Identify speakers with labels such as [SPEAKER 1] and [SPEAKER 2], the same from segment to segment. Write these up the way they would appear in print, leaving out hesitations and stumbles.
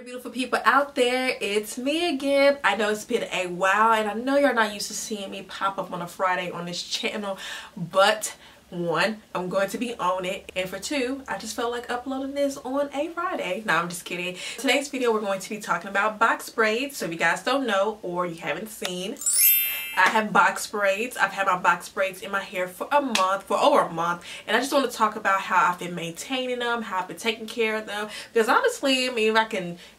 [SPEAKER 1] there, beautiful people out there, it's me again. I know it's been a while and I know you're not used to seeing me pop up on a Friday on this channel, but one, I'm going to be on it, and for two, I just felt like uploading this on a Friday. No, I'm just kidding. Today's video we're going to be talking about box braids. So if you guys don't know or you haven't seen, I have box braids. I've had my box braids in my hair for over a month, and I just want to talk about how I've been maintaining them, how I've been taking care of them, because honestly, I mean, if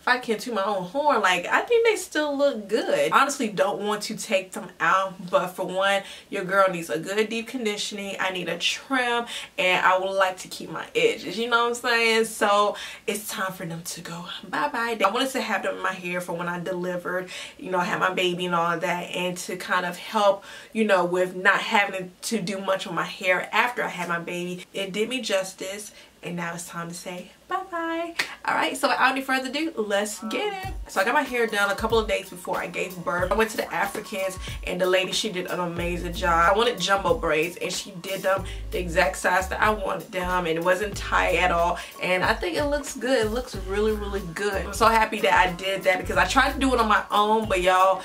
[SPEAKER 1] I can toot my own horn, like, I think they still look good. Honestly, don't want to take them out, but for one, your girl needs a good deep conditioning. I need a trim, and I would like to keep my edges, you know what I'm saying? So it's time for them to go bye-bye. I wanted to have them in my hair for when I delivered, you know, I had my baby and all that, and to kind of help, you know, with not having to do much on my hair after I had my baby. It did me justice, and now it's time to say bye-bye. Alright, so without any further ado, let's get it. So I got my hair done a couple of days before I gave birth. I went to the Africans, and the lady, she did an amazing job. I wanted jumbo braids, and she did them the exact size that I wanted them, and it wasn't tight at all, and I think it looks good. It looks really, really good. I'm so happy that I did that, because I tried to do it on my own, but y'all,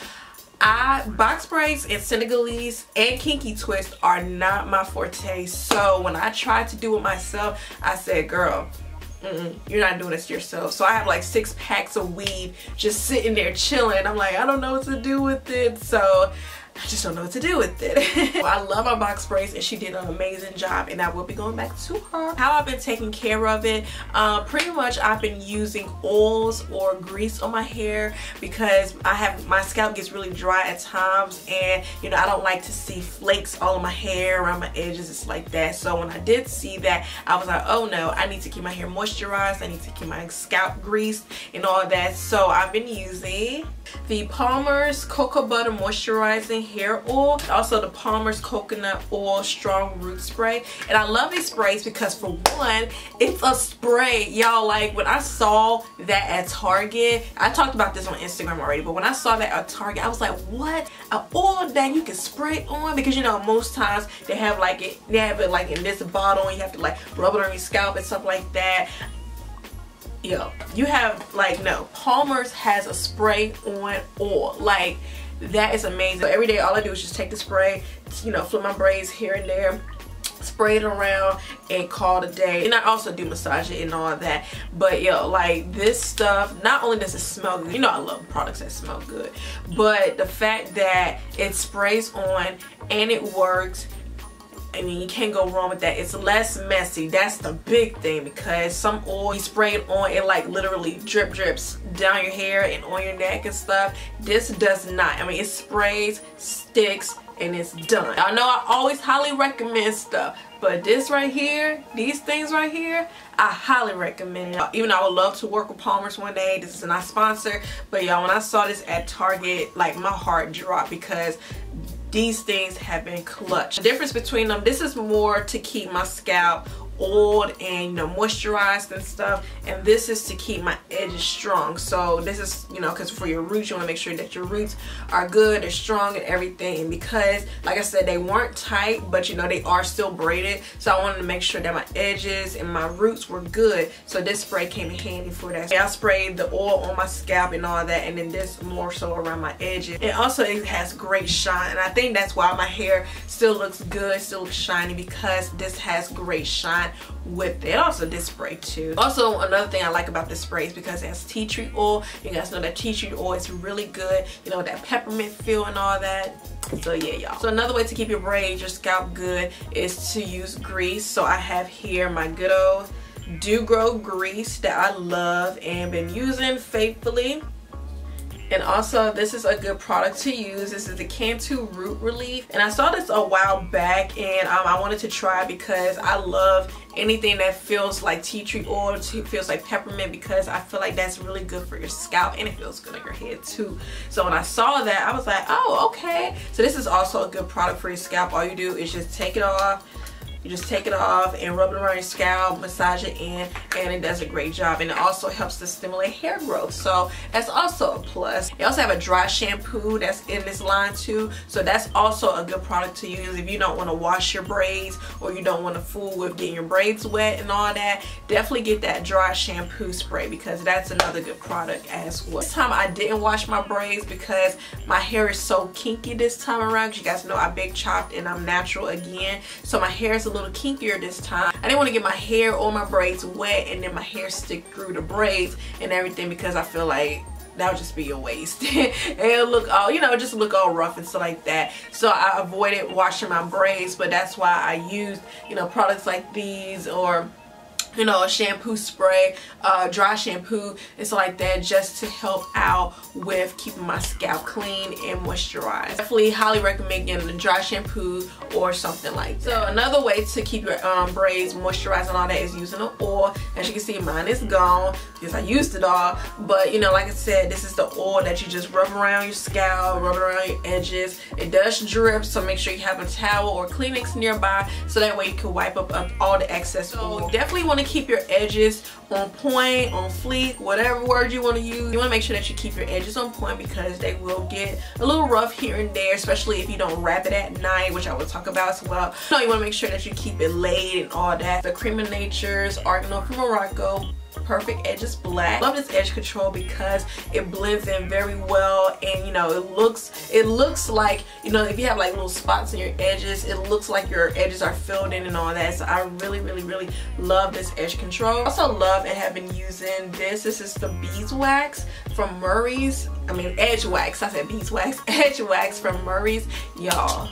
[SPEAKER 1] box braids and Senegalese and kinky twist are not my forte. So when I tried to do it myself, I said, girl, you're not doing this to yourself. So I have like 6 packs of weave just sitting there chilling. I'm like, I don't know what to do with it. So I just don't know what to do with it. I love my box braids, and she did an amazing job, and I will be going back to her. How I've been taking care of it, pretty much I've been using oils or grease on my hair, because my scalp gets really dry at times, and you know, I don't like to see flakes all on my hair, around my edges. It's like that. So when I did see that, I was like, oh no, I need to keep my hair moisturized, I need to keep my scalp greased and all that. So I've been using the Palmer's Cocoa Butter Moisturizing Hair Oil, also the Palmer's Coconut Oil Strong Root Spray. And I love these sprays because, for one, it's a spray. Y'all, like, when I saw that at Target, I talked about this on Instagram already, but when I saw that at Target, I was like, what? An oil that you can spray on? Because, you know, most times they have it like in this bottle, and you have to like rub it on your scalp and stuff like that. Yo, you have, like, no, Palmer's has a spray on oil. Like, that is amazing. So every day, all I do is just take the spray, you know, flip my braids here and there, spray it around, and call it a day. And I also do massage it and all that. But yo, like, this stuff, not only does it smell good, you know I love products that smell good, but the fact that it sprays on and it works, I mean, you can't go wrong with that. It's less messy. That's the big thing, because some oil you spray it on, it like literally drips down your hair and on your neck and stuff. This does not. I mean, it sprays, sticks, and it's done. I know I always highly recommend stuff, but this right here, these things right here, I highly recommend it. Even though I would love to work with Palmer's one day, this is not sponsored, but y'all, when I saw this at Target, like, my heart dropped, because these things have been clutch. The difference between them, this is more to keep my scalp oiled and, you know, moisturized and stuff, and this is to keep my edges strong. So this is, you know, because for your roots, you want to make sure that your roots are good, they're strong and everything. And because, like I said, they weren't tight, but you know, they are still braided, so I wanted to make sure that my edges and my roots were good. So this spray came in handy for that. I sprayed the oil on my scalp and all that, and then this more so around my edges. And also, it has great shine, and I think that's why my hair still looks good, still looks shiny, because this has great shine with it. Also, this spray too. Also, another thing I like about this spray is because it has tea tree oil. You guys know that tea tree oil is really good, you know, that peppermint feel and all that. So yeah, y'all. So another way to keep your braids, your scalp good, is to use grease. So I have here my good old Do Grow grease that I love and been using faithfully. And also, this is a good product to use. This is the Cantu Root Relief, and I saw this a while back, and I wanted to try it because I love anything that feels like tea tree oil, feels like peppermint, because I feel like that's really good for your scalp, and it feels good on your head too. So when I saw that, I was like, oh, okay. So this is also a good product for your scalp. All you do is just take it off, You just take it off and rub it around your scalp, massage it in, and it does a great job. And it also helps to stimulate hair growth, so that's also a plus. They also have a dry shampoo that's in this line too, so that's also a good product to use if you don't want to wash your braids or you don't want to fool with getting your braids wet and all that. Definitely get that dry shampoo spray because that's another good product as well. This time I didn't wash my braids because my hair is so kinky this time around. You guys know I big chopped and I'm natural again, so my hair is a little kinkier this time. I didn't want to get my hair or my braids wet and then my hair stick through the braids and everything because I feel like that would just be a waste. And it'll look all, you know, just look all rough and stuff like that. So I avoided washing my braids, but that's why I used, you know, products like these, or you know, a shampoo spray, dry shampoo and stuff like that, just to help out with keeping my scalp clean and moisturized. Definitely highly recommend getting a dry shampoo or something like that. So another way to keep your braids moisturized and all that is using an oil. As you can see, mine is gone because I used it all, but you know, like I said, this is the oil that you just rub around your scalp, rub it around your edges. It does drip, so make sure you have a towel or Kleenex nearby so that way you can wipe up all the excess oil. So definitely want to keep your edges on point, on fleek, whatever word you want to use. You want to make sure that you keep your edges on point because they will get a little rough here and there, especially if you don't wrap it at night, which I will talk about as well. So you want to make sure that you keep it laid and all that. The Creme of Nature's Argan from Morocco Perfect Edges Black. I love this edge control because it blends in very well, and you know, it looks like, you know, if you have like little spots in your edges, it looks like your edges are filled in and all that. So I really love this edge control. I also love and have been using this. This is the beeswax from Murray's. I mean Edgewax. I said beeswax. Edgewax from Murray's, y'all.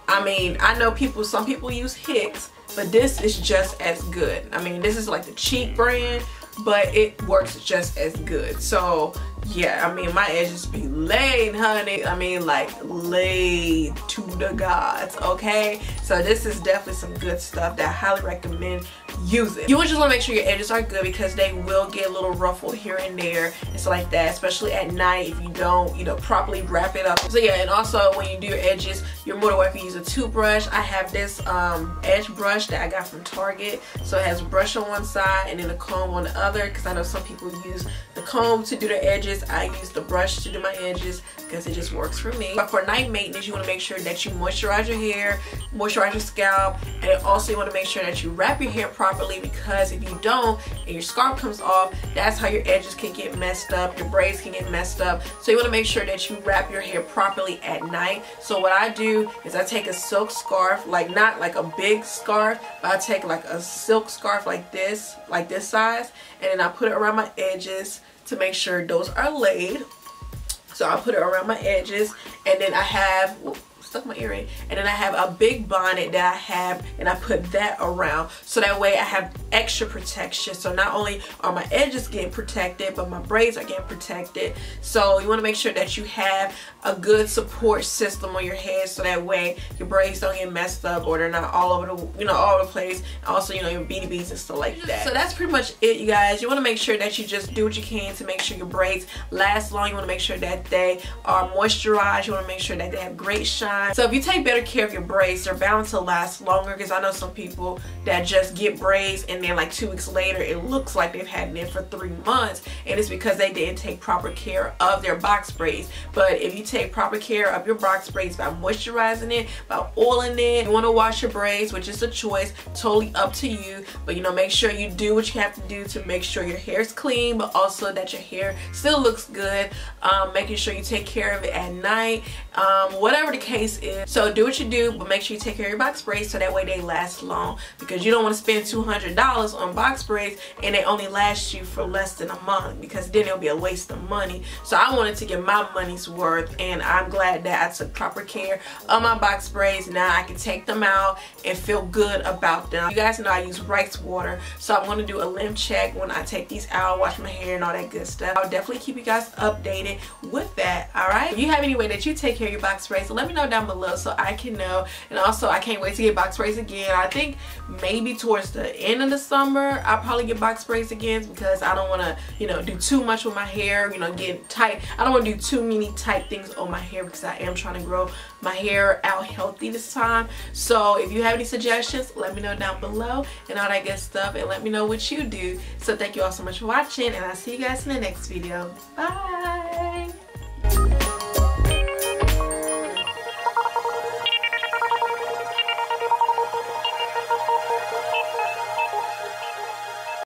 [SPEAKER 1] I mean, I know some people use Hicks, but this is just as good. I mean, this is like the cheap brand, but it works just as good. So yeah, I mean, my edges be laid, honey. I mean, like laid to the gods, okay? So this is definitely some good stuff that I highly recommend using. You just want to make sure your edges are good because they will get a little ruffled here and there and stuff like that, especially at night if you don't, you know, properly wrap it up. So yeah, and also when you do your edges, you're more than welcome to use a toothbrush. I have this edge brush that I got from Target. So it has a brush on one side and then a comb on the other, because I know some people use the comb to do their edges. I use the brush to do my edges because it just works for me. But for night maintenance, you want to make sure that you moisturize your hair, moisturize your scalp, and also you want to make sure that you wrap your hair properly, because if you don't and your scarf comes off, that's how your edges can get messed up, your braids can get messed up. So you want to make sure that you wrap your hair properly at night. So what I do is I take a silk scarf, like not like a big scarf, but I take like a silk scarf like this size, and then I put it around my edges to make sure those are laid. So I put it around my edges, and then I have, stuck my earring, and then I have a big bonnet that I have, and I put that around, so that way I have extra protection. So not only are my edges getting protected, but my braids are getting protected. So you want to make sure that you have a good support system on your head, so that way your braids don't get messed up or they're not all over the, you know, all over the place. Also, you know, your beads and stuff like that. So that's pretty much it, you guys. You want to make sure that you just do what you can to make sure your braids last long. You want to make sure that they are moisturized. You want to make sure that they have great shine. So if you take better care of your braids, they're bound to last longer, because I know some people that just get braids and then like 2 weeks later it looks like they've had it in for 3 months, and it's because they didn't take proper care of their box braids. But if you take proper care of your box braids by moisturizing it, by oiling it, you want to wash your braids, which is a choice, totally up to you, but you know, make sure you do what you have to do to make sure your hair is clean, but also that your hair still looks good. Making sure you take care of it at night, whatever the case is. So do what you do, but make sure you take care of your box braids so that way they last long, because you don't want to spend $200 on box braids and they only last you for less than a month, because then it'll be a waste of money. So I wanted to get my money's worth, and I'm glad that I took proper care of my box braids. Now I can take them out and feel good about them. You guys know I use rice water, so I'm going to do a limb check when I take these out, wash my hair and all that good stuff. I'll definitely keep you guys updated with that. Alright, if you have any way that you take care of your box braids, let me know down down below so I can know. And also I can't wait to get box braids again. I think maybe towards the end of the summer I'll probably get box braids again, because I don't want to, you know, do too much with my hair, you know, get tight. I don't want to do too many tight things on my hair, because I am trying to grow my hair out healthy this time. So if you have any suggestions, let me know down below and all that good stuff, and let me know what you do. So thank you all so much for watching, and I'll see you guys in the next video. Bye.